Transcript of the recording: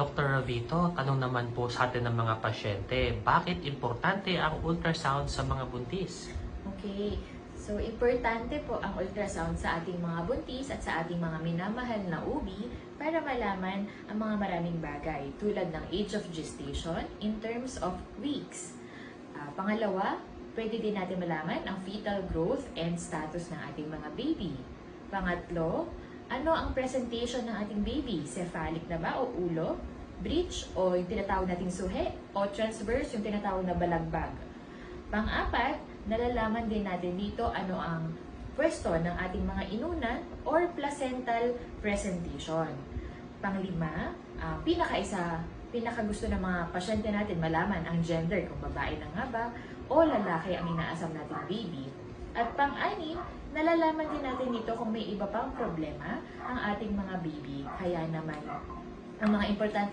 Dr. Ravito, tanong naman po sa atin ng mga pasyente, bakit importante ang ultrasound sa mga buntis? Okay, so importante po ang ultrasound sa ating mga buntis at sa ating mga minamahal na OB para malaman ang mga maraming bagay tulad ng age of gestation in terms of weeks. Pangalawa, pwede din natin malaman ang fetal growth and status ng ating mga baby. Pangatlo, ano ang presentation ng ating baby? Cephalic na ba o ulo? Breech o yung tinatawag nating suhe? O transverse yung tinatawag na balagbag? Pang-apat, nalalaman din natin dito ano ang pwesto ng ating mga inunan or placental presentation. Panglima, pinakagusto ng mga pasyente natin malaman ang gender, kung babae na nga ba o lalaki ang inaasam nating baby. At pang-anim, nalalaman din natin dito kung may iba pang problema ang ating mga baby. Kaya naman, ang mga importante